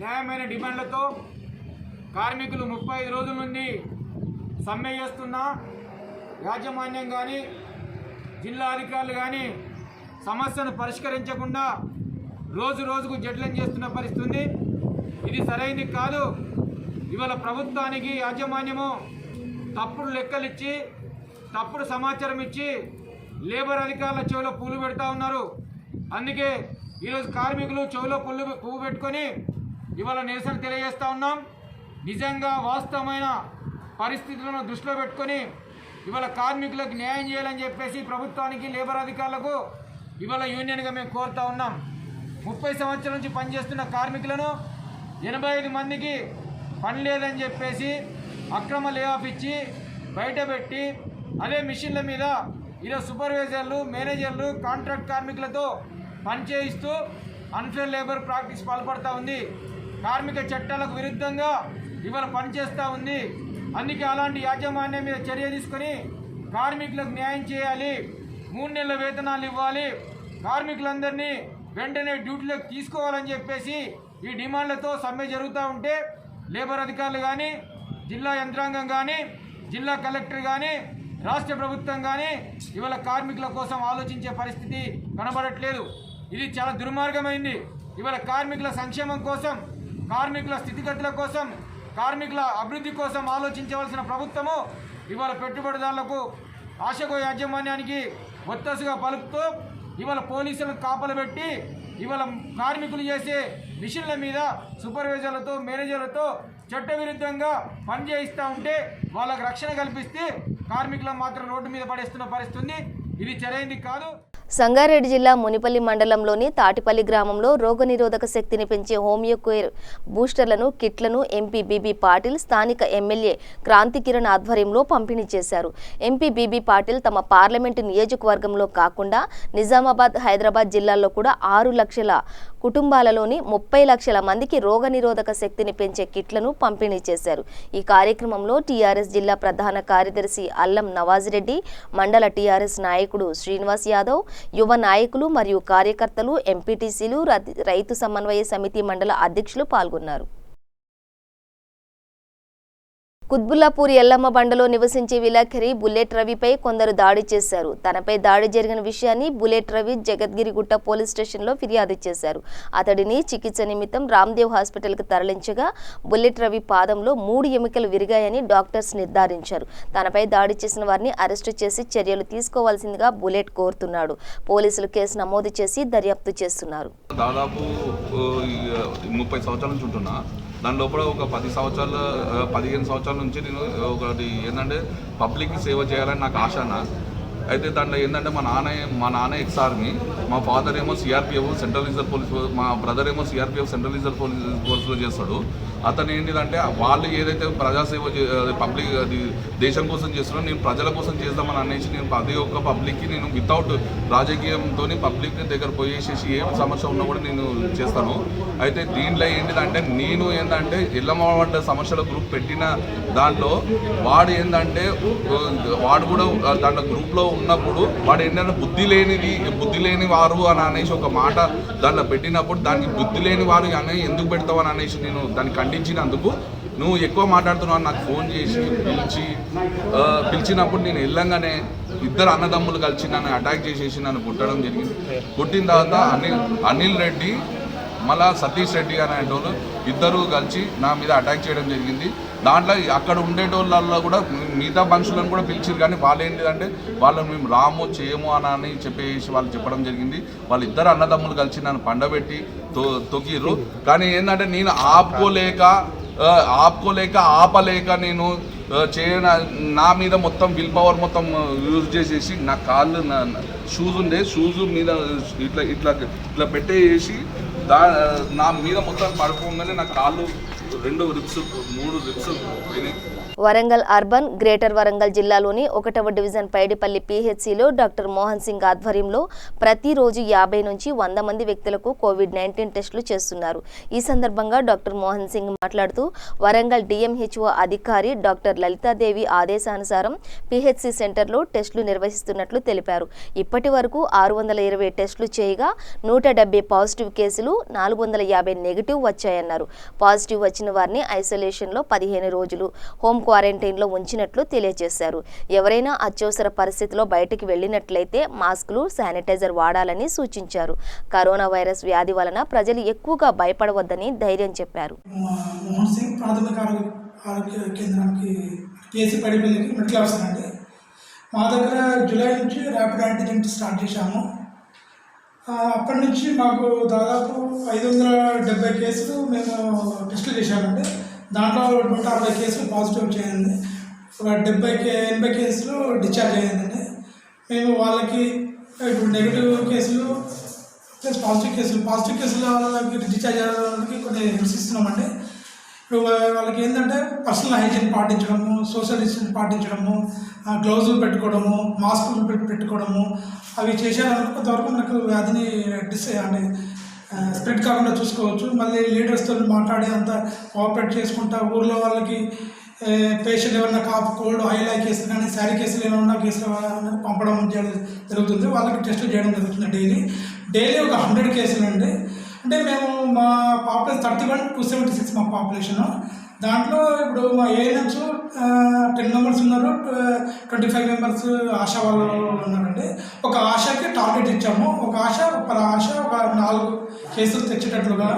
[SPEAKER 11] న్యాయమైన డిమాండ్లతో కార్మికులు 35 రోజుల నుండి సమ్మె చేస్తున్న యాజమాన్యం కానీ జిల్లా అధికారులు కానీ సమస్యను పరిష్కరించకుండా రోజుకు జడ్లను చేస్తున్న పరిస్థితి ఉంది. ఇది సరైనది కాదు. ఇవాళ ప్రభుత్వానికి యాజమాన్యము తప్పుడు లెక్కలు ఇచ్చి, తప్పుడు సమాచారం ఇచ్చి లేబర్ అధికారుల చెవిలో పూలు పెడతా ఉన్నారు. అందుకే ఈరోజు కార్మికులు చెవిలో పువ్వు పెట్టుకొని ఇవాళ నిరసన తెలియజేస్తూ ఉన్నాం. నిజంగా వాస్తవమైన పరిస్థితులను దృష్టిలో పెట్టుకొని ఇవాళ కార్మికులకు న్యాయం చేయాలని చెప్పేసి ప్రభుత్వానికి, లేబర్ అధికారులకు ఇవాళ యూనియన్గా మేము కోరుతూ ఉన్నాం. 30 సంవత్సరాల నుంచి పనిచేస్తున్న కార్మికులను 85 మందికి పని లేదని చెప్పేసి అక్రమ లే ఆఫ్ ఇచ్చి బయటపెట్టి అదే మిషన్ల మీద ఈరోజు సూపర్వైజర్లు, మేనేజర్లు, కాంట్రాక్ట్ కార్మికులతో పనిచేయిస్తూ అన్ఫేర్ లేబర్ ప్రాక్టీస్ పాల్పడుతూ ఉంది. కార్మిక చట్టాలకు విరుద్ధంగా ఇవాళ పనిచేస్తూ ఉంది. అందుకే అలాంటి యాజమాన్యం మీద చర్య తీసుకొని కార్మికులకు న్యాయం చేయాలి, 3 నెలల వేతనాలు ఇవ్వాలి, కార్మికులందరినీ వెంటనే డ్యూటీలోకి తీసుకోవాలని చెప్పేసి ఈ డిమాండ్లతో సమ్మె జరుగుతూ ఉంటే లేబర్ అధికారులు కానీ, జిల్లా యంత్రాంగం కానీ, జిల్లా కలెక్టర్ కానీ, రాష్ట్ర ప్రభుత్వం కానీ ఇవాళ కార్మికుల కోసం ఆలోచించే పరిస్థితి కనబడట్లేదు. ఇది చాలా దుర్మార్గమైంది. ఇవాళ కార్మికుల సంక్షేమం కోసం, కార్మికుల స్థితిగతుల కోసం, కార్మికుల అభివృద్ధి కోసం ఆలోచించవలసిన ప్రభుత్వము ఇవాళ పెట్టుబడిదారులకు, ఆశకో యాజమాన్యానికి ఒత్తసుగా పలుకుతూ ఇవాళ పోలీసులను కాపలు పెట్టి ఇవాళ కార్మికులు చేసే మిషన్ల మీద సూపర్వైజర్లతో, మేనేజర్లతో చట్టవిరుద్ధంగా పనిచేయిస్తూ ఉంటే వాళ్ళకు రక్షణ కల్పిస్తే కార్మికులను మాత్రం రోడ్డు మీద పడేస్తున్న పరిస్థితి. ఇది సరైనది కాదు.
[SPEAKER 1] సంగారెడ్డి జిల్లా మునిపల్లి మండలంలోని తాటిపల్లి గ్రామంలో రోగనిరోధక శక్తిని పెంచే హోమియో కేర్ బూస్టర్లను, కిట్లను ఎంపీ బీబీ పాటిల్, స్థానిక ఎమ్మెల్యే క్రాంతి కిరణ్ ఆధ్వర్యంలో పంపిణీ చేశారు. ఎంపీ బీబీ పాటిల్ తమ పార్లమెంటు నియోజకవర్గంలో కాకుండా నిజామాబాద్, హైదరాబాద్ జిల్లాల్లో కూడా 6 లక్షల కుటుంబాలలోని 30 లక్షల మందికి రోగనిరోధక శక్తిని పెంచే కిట్లను పంపిణీ చేశారు. ఈ కార్యక్రమంలో టీఆర్ఎస్ జిల్లా ప్రధాన కార్యదర్శి అల్లం నవాజిరెడ్డి, మండల టీఆర్ఎస్ నాయకుడు శ్రీనివాస్ యాదవ్, యువ నాయకులు మరియు కార్యకర్తలు, ఎంపీటీసీలు, రైతు సమన్వయ సమితి మండల అధ్యక్షులు పాల్గొన్నారు. కుత్బుల్లాపూర్ ఎల్లమ్మ బండలో నివసించే విలేకరి బుల్లెట్ రవిపై కొందరు దాడి చేశారు. తనపై దాడి జరిగిన విషయాన్ని బుల్లెట్ రవి జగద్గిరిగుట్ట పోలీస్ స్టేషన్లో ఫిర్యాదు చేశారు. అతడిని చికిత్స నిమిత్తం రామ్దేవ్ హాస్పిటల్కి తరలించగా బుల్లెట్ రవి పాదంలో 3 ఎముకలు విరిగాయని డాక్టర్స్ నిర్ధారించారు. తనపై దాడి చేసిన వారిని అరెస్టు చేసి చర్యలు తీసుకోవాల్సిందిగా బుల్లెట్ కోరుతున్నాడు. పోలీసులు కేసు నమోదు చేసి దర్యాప్తు చేస్తున్నారు.
[SPEAKER 12] దాదాపు 30 సంవత్సరాల నుంచి ఉంటున్నా. దాని లోపల ఒక 15 సంవత్సరాల నుంచి నేను ఒకటి ఏంటంటే పబ్లిక్కి సేవ చేయాలని నాకు ఆశ అన్న. అయితే దాంట్లో ఏంటంటే మా నాన్న ఎక్స్ ఆర్మీ, మా ఫాదర్ ఏమో సిఆర్పిఎఫ్ సెంట్రల్ రిజర్వ్ పోలీస్, మా బ్రదర్ ఏమో సిఆర్పిఎఫ్ సెంట్రల్ రిజర్వ్ పోలీస్లో చేస్తాడు. అతను ఏంటిదంటే వాళ్ళు ఏదైతే ప్రజాసేవ పబ్లిక్ అది దేశం కోసం చేస్తున్నారో నేను ప్రజల కోసం చేద్దామని అనేసి నేను ప్రతి ఒక్క పబ్లిక్కి నేను వితౌట్ రాజకీయంతో పబ్లిక్ దగ్గర పోయేసేసి ఏ సమస్య ఉన్నా కూడా నేను చేస్తాను. అయితే దీంట్లో ఏంటిదంటే నేను ఏంటంటే ఎల్లమ్మ సమస్యల గ్రూప్ పెట్టిన దాంట్లో వాడు కూడా దాంట్లో గ్రూప్లో ఉన్నప్పుడు వాడు ఏంటంటే బుద్ధి లేని వారు అని అనేసి ఒక మాట దాంట్లో పెట్టినప్పుడు దానికి బుద్ధి లేని వారు అని ఎందుకు పెడతావు అని అనేసి నేను దాన్ని ఖండించినందుకు నువ్వు ఎక్కువ మాట్లాడుతున్నావు నాకు ఫోన్ చేసి పిలిచినప్పుడు నేను వెళ్ళంగానే 2 అన్నదమ్ములు కలిసి నన్ను అటాక్ చేసేసి నన్ను కుట్టడం జరిగింది. కుట్టిన తర్వాత అనిల్ రెడ్డి మళ్ళా సతీష్ రెడ్డి అనేటోళ్ళు 2 కలిసి నా మీద అటాక్ చేయడం జరిగింది. దాంట్లో అక్కడ ఉండేటోళ్ళల్లో కూడా మిగతా మనుషులను కూడా పిలిచారు, కానీ వాళ్ళు ఏంటిదంటే వాళ్ళని మేము రాము చేయము అని చెప్పేసి వాళ్ళు చెప్పడం జరిగింది. వాళ్ళు 2 అన్నదమ్ములు కలిసి నన్ను పండబెట్టి తొక్కిర్రు. కానీ ఏంటంటే నేను ఆపుకోలేక ఆపలేక నేను నా మీద మొత్తం విల్ పవర్ మొత్తం యూజ్ చేసేసి నా కాళ్ళు షూస్ ఉండే షూస్ మీద ఇట్లా ఇట్లా ఇట్లా పెట్టేసి నా మీద మొత్తం పడిపోగానే నా కాళ్ళు 2 రిప్స్ 3 రిప్స్ పోయినాయి.
[SPEAKER 1] వరంగల్ అర్బన్ గ్రేటర్ వరంగల్ జిల్లాలోని 1వ డివిజన్ పైడిపల్లి పీహెచ్సిలో డాక్టర్ మోహన్ సింగ్ ఆధ్వర్యంలో ప్రతిరోజు 50 నుంచి 100 మంది వ్యక్తులకు కోవిడ్-19 టెస్టులు చేస్తున్నారు. ఈ సందర్భంగా డాక్టర్ మోహన్ సింగ్ మాట్లాడుతూ వరంగల్ డిఎంహెచ్ఓ అధికారి డాక్టర్ లలితాదేవి ఆదేశానుసారం పీహెచ్సి సెంటర్లో టెస్టులు నిర్వహిస్తున్నట్లు తెలిపారు. ఇప్పటి వరకు 620 టెస్టులు చేయగా 170 పాజిటివ్ కేసులు, 450 నెగిటివ్ వచ్చాయన్నారు. పాజిటివ్ వచ్చిన వారిని ఐసోలేషన్లో 15 రోజులు హోమ్ క్వారంటైన్లో ఉంచినట్లు తెలియజేశారు. ఎవరైనా అత్యవసర పరిస్థితిలో బయటికి వెళ్ళినట్లయితే మాస్కులు, శానిటైజర్ వాడాలని సూచించారు. కరోనా వైరస్ వ్యాధి వలన ప్రజలు ఎక్కువగా భయపడవద్దని ధైర్యం చెప్పారు.
[SPEAKER 13] మోహన్ సింగ్ ప్రాథమిక ఆరోగ్య కేంద్రానికి కేసీ పడిపల్లికి మెడికల్ ఆఫీసర్ అండి. మా దగ్గర జూలై నుంచి ర్యాపిడ్ యాంటీజెన్ స్టార్ట్ చేశాము. అప్పటి నుంచి మాకు దాదాపు 570 కేసులు మేము టెస్టులు చేశామండి. దాంట్లో 160 కేసులు పాజిటివ్ చేయండి, ఒక 70-80 కేసులు డిశ్చార్జ్ అయ్యిందండి. మేము వాళ్ళకి ఇప్పుడు నెగిటివ్ కేసులు ప్లస్ పాజిటివ్ కేసులు వాళ్ళకి డిశ్చార్జ్ అయ్యడానికి కొన్ని హెల్ప్స్ ఇస్తున్నామండి. ఇప్పుడు వాళ్ళకి ఏంటంటే పర్సనల్ హైజీన్ పాటించడము, సోషల్ డిస్టెన్స్ పాటించడము, గ్లౌజులు పెట్టుకోవడము, మాస్కులు పెట్టుకోవడము, అవి చేసేందుకు కొంతవరకు మనకు వ్యాధిని అంటే స్ప్రెడ్ కాకుండా చూసుకోవచ్చు. మళ్ళీ లీడర్స్తో మాట్లాడి అంతా కోఆపరేట్ చేసుకుంటా ఊర్లో వాళ్ళకి పేషెంట్ ఏమన్నా కాఫ్, కోల్డ్, ఐలా కేసులు కానీ శారీ కేసులు ఏమన్నా కేసులు పంపడం జరుగుతుంది. వాళ్ళకి టెస్టులు చేయడం జరుగుతుంది డైలీ ఒక 100 కేసులు అండి. అంటే మేము మా పాపులేషన్ 31 to 76 మా పాపులేషను. దాంట్లో ఇప్పుడు మా ఏఎన్ఎంస్ 10 మెంబర్స్ ఉన్నారు, 25 మెంబర్స్ ఆశా వాళ్ళు ఉన్నారండి. ఒక ఆశాకి టార్గెట్ ఇచ్చాము. ఒక ఆశ ఒక 4 కేసులు తెచ్చేటట్లుగా,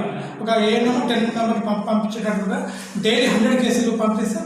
[SPEAKER 13] ఒక ఏఎన్ఎం 10 మెంబర్స్ పంపించేటట్లుగా డైలీ 100 కేసులు పంపిస్తే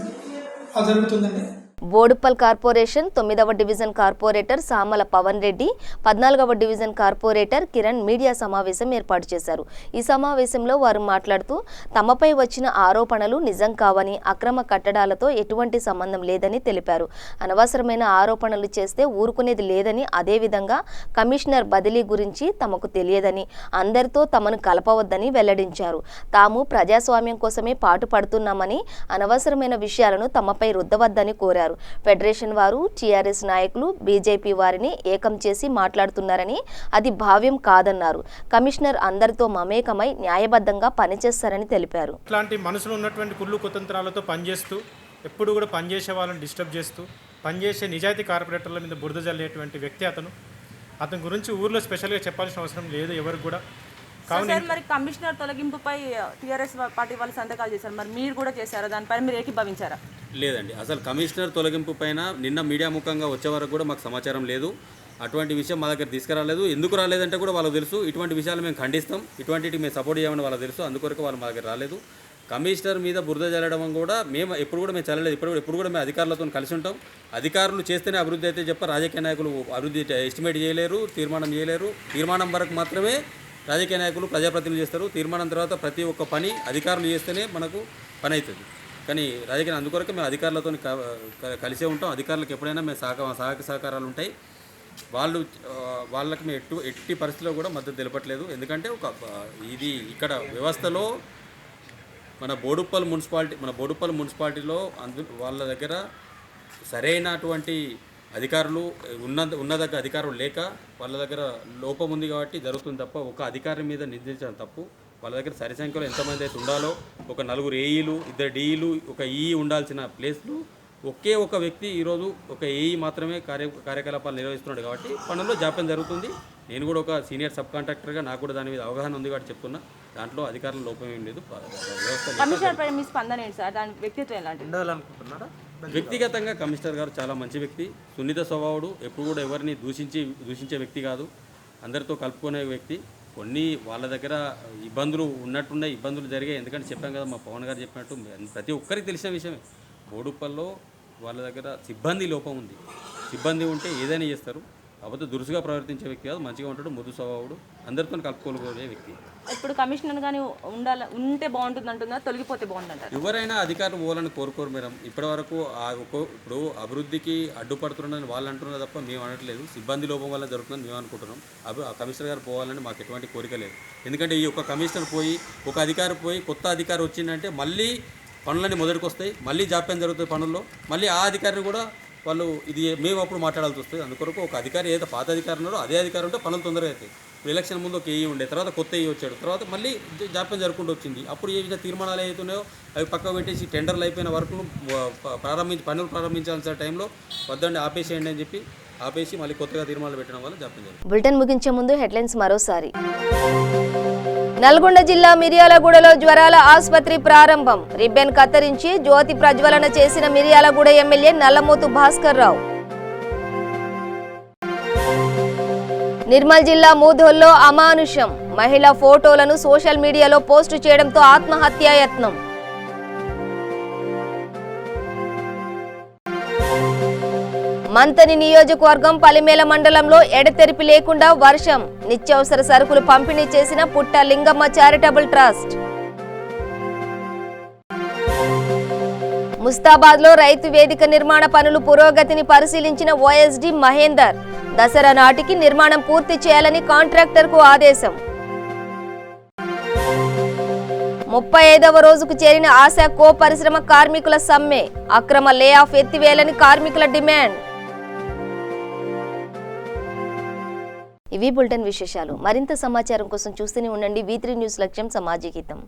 [SPEAKER 13] అది జరుగుతుందండి.
[SPEAKER 1] బోడుప్పల్ కార్పొరేషన్ 9వ డివిజన్ కార్పొరేటర్ సామల పవన్ రెడ్డి, 14వ డివిజన్ కార్పొరేటర్ కిరణ్ మీడియా సమావేశం ఏర్పాటు చేశారు. ఈ సమావేశంలో వారు మాట్లాడుతూ తమపై వచ్చిన ఆరోపణలు నిజం కావని, అక్రమ కట్టడాలతో ఎటువంటి సంబంధం లేదని తెలిపారు. అనవసరమైన ఆరోపణలు చేస్తే ఊరుకునేది లేదని, అదేవిధంగా కమిషనర్ బదిలీ గురించి తమకు తెలియదని, అందరితో తమను కలపవద్దని వెల్లడించారు. తాము ప్రజాస్వామ్యం కోసమే పాటుపడుతున్నామని, అనవసరమైన విషయాలను తమపై రుద్దవద్దని కోరారు. ఫెడరేషన్ వారు, టీఆర్ఎస్ నాయకులు బీజేపీ వారిని ఏకం చేసి మాట్లాడుతున్నారని, అది భావ్యం కాదన్నారు. కమిషనర్ అందరితో మమేకమై న్యాయబద్ధంగా పనిచేస్తారని తెలిపారు.
[SPEAKER 14] ఇట్లాంటి మనసులో ఉన్నటువంటి కుళ్ళు కుతంత్రాలతో పనిచేస్తూ, ఎప్పుడు కూడా పనిచేసే వాళ్ళని డిస్టర్బ్ చేస్తూ, పనిచేసే నిజాయితీ కార్పొరేటర్ల మీద బురద జల్లేటువంటి వ్యక్తి అతని గురించి ఊర్లో స్పెషల్గా చెప్పాల్సిన అవసరం లేదు ఎవరికి కూడా.
[SPEAKER 15] మరి కమిషనర్ తొలగింపుపై టీఆర్ఎస్ పార్టీ వాళ్ళు సంతకాలు చేశారు, మరి మీరు కూడా చేశారా? దానిపైన మీరు ఏకీభవించారా?
[SPEAKER 16] లేదండి, అసలు కమిషనర్ తొలగింపు పైన నిన్న మీడియా ముఖంగా వచ్చే వరకు కూడా మాకు సమాచారం లేదు. అటువంటి విషయం మా దగ్గర తీసుకురాలేదు. ఎందుకు రాలేదంటే కూడా వాళ్ళకి తెలుసు. ఇటువంటి విషయాలు మేము ఖండిస్తాం, ఇటువంటివి మేము సపోర్ట్ చేయమని వాళ్ళకి తెలుసు. అందుకొరకు వాళ్ళు మా దగ్గర రాలేదు. కమిషనర్ మీద బురద జల్లడం కూడా మేము ఎప్పుడు కూడా మేము చల్లలేదు. ఎప్పుడు కూడా మేము అధికారులతో కలిసి ఉంటాం. అధికారులు చేస్తేనే అభివృద్ధి అయితే చెప్ప రాజకీయ నాయకులు అభివృద్ధి ఎస్టిమేట్ చేయలేరు, తీర్మానం చేయలేరు. తీర్మానం వరకు మాత్రమే రాజకీయ నాయకులు ప్రజాప్రతినిధులు చేస్తారు. తీర్మానం తర్వాత ప్రతి ఒక్క పని అధికారులు చేస్తేనే మనకు పని అవుతుంది. కానీ రాజకీయ అందుకొరకు మేము అధికారులతో కలిసే ఉంటాం. అధికారులకు ఎప్పుడైనా మేము సహకారాలు ఉంటాయి. వాళ్ళకి మేము ఎట్టి పరిస్థితిలో కూడా మద్దతు తెలపట్లేదు. ఎందుకంటే ఇది ఇక్కడ వ్యవస్థలో మన బోడుప్పల్ మున్సిపాలిటీలో వాళ్ళ దగ్గర సరైనటువంటి అధికారులు ఉన్నదగ్గ అధికారులు లేక వాళ్ళ దగ్గర లోపం ఉంది కాబట్టి జరుగుతుంది తప్ప ఒక అధికారి మీద నిందించడం తప్పు. వాళ్ళ దగ్గర సరి సంఖ్యలో ఎంతమంది అయితే ఉండాలో, ఒక 4 ఏఈలు, 2 డీఈలు, ఒక ఈఈ ఉండాల్సిన ప్లేస్లు ఒకే ఒక వ్యక్తి ఈరోజు ఒక ఏఈ మాత్రమే కార్యకలాపాలు నిర్వహిస్తున్నాడు కాబట్టి పనుల్లో జాప్యం జరుగుతుంది. నేను కూడా ఒక సీనియర్ సబ్ కాంట్రాక్టర్గా నాకు కూడా దాని మీద అవగాహన ఉంది కాబట్టి చెప్తున్నా. దాంట్లో అధికారుల లోపం ఏం లేదు. వ్యక్తిగతంగా కమిషనర్ గారు చాలా మంచి వ్యక్తి, సున్నిత స్వభావుడు, ఎప్పుడు కూడా ఎవరిని దూషించే వ్యక్తి కాదు, అందరితో కలుపుకునే వ్యక్తి. కొన్ని వాళ్ళ దగ్గర ఇబ్బందులు ఉన్నట్టున్నాయి, ఇబ్బందులు జరిగాయి. ఎందుకంటే చెప్పాం కదా, మా పవన్ గారు చెప్పినట్టు ప్రతి ఒక్కరికి తెలిసిన విషయమే. బోడుప్పల్లో వాళ్ళ దగ్గర సిబ్బంది లోపం ఉంది. సిబ్బంది ఉంటే ఏదైనా చేస్తారు. కాకపోతే దురుసుగా ప్రవర్తించే వ్యక్తి కాదు, మంచిగా ఉంటాడు, మృదు స్వభావుడు, అందరితో కలుపుకోలే వ్యక్తి.
[SPEAKER 15] ఇప్పుడు కమిషనర్ కానీ ఉంటే బాగుంటుంది అంటున్నా, తొలగిపోతే బాగుంటుంటారు.
[SPEAKER 16] ఎవరైనా అధికారులు పోవాలని కోరుకోరు మేడం. ఇప్పటివరకు ఇప్పుడు అభివృద్ధికి అడ్డుపడుతున్నారని వాళ్ళు అంటున్నారు తప్ప మేము అనట్లేదు. సిబ్బంది లోపం వల్ల జరుగుతుందని మేము అనుకుంటున్నాం. ఆ కమిషనర్ గారు పోవాలని మాకు ఎటువంటి కోరిక లేదు. ఎందుకంటే ఈ ఒక కమిషనర్ పోయి ఒక అధికారి పోయి కొత్త అధికారి వచ్చిందంటే మళ్ళీ పనులన్నీ మొదటికి వస్తాయి, మళ్ళీ జాప్యం జరుగుతుంది పనుల్లో, మళ్ళీ ఆ అధికారిని కూడా వాళ్ళు ఇది మేము అప్పుడు మాట్లాడాల్సి వస్తుంది. అందుకొరకు ఒక అధికారి ఏదైతే పాత అధికారి ఉన్నారో అదే అధికారి ఉంటే పనులు తొందరగా అవుతాయి. ఇప్పుడు ఎలక్షన్ ముందు ఒక ఏఈ ఉండే, తర్వాత కొత్త ఏఈ వచ్చాడు, తర్వాత మళ్ళీ జాప్యం జరుపుకుంటూ వచ్చింది. అప్పుడు ఏ విధంగా తీర్మానాలు అవుతున్నాయో అవి పక్కకు పెట్టేసి టెండర్లు అయిపోయిన వర్క్ను పనులు ప్రారంభించాల్సిన టైంలో వద్దండి ఆపేసేయండి అని చెప్పి ఆపేసి మళ్ళీ కొత్తగా తీర్మానాలు పెట్టడం వల్ల జాప్యం జరిగింది.
[SPEAKER 1] బులెటిన్ ముగించే ముందు హెడ్లైన్స్ మరోసారి. నల్గొండ జిల్లా మిర్యాలగూడలో జ్వరాల ఆసుపత్రి ప్రారంభం. రిబ్బన్ కత్తిరించి జ్యోతి ప్రజ్వలన చేసిన మిర్యాలగూడ ఎమ్మెల్యే నల్లమోతు భాస్కర్ రావు. నిర్మల్ జిల్లా మూధోల్లో అమానుషం. మహిళా ఫోటోలను సోషల్ మీడియాలో పోస్టు చేయడంతో ఆత్మహత్యాయత్నం. మంతని నియోజకవర్గం పలిమేల మండలంలో ఎడతెరిపి లేకుండా వర్షం. నిత్యావసర సరుకులు పంపిణీ చేసిన పుట్ట లింగమ్మ చారిటబుల్ ట్రస్ట్. ముస్తాబాద్లో రైతు వేదిక నిర్మాణ పనులు పురోగతిని పరిశీలించిన ఓఎస్డీ మహేందర్. దసరా నాటికి నిర్మాణం పూర్తి చేయాలని కాంట్రాక్టర్కు ఆదేశం. 35వ రోజుకు చేరిన ఆశా కో పరిశ్రమ కార్మికుల సమ్మె. అక్రమ లే ఆఫ్ ఎత్తివేయాలని కార్మికుల డిమాండ్. ఇవి బులెటిన్ విశేషాలు. మరింత సమాచారం కోసం చూస్తూనే ఉండండి V3 న్యూస్ లక్ష్యం సమాజ హితం.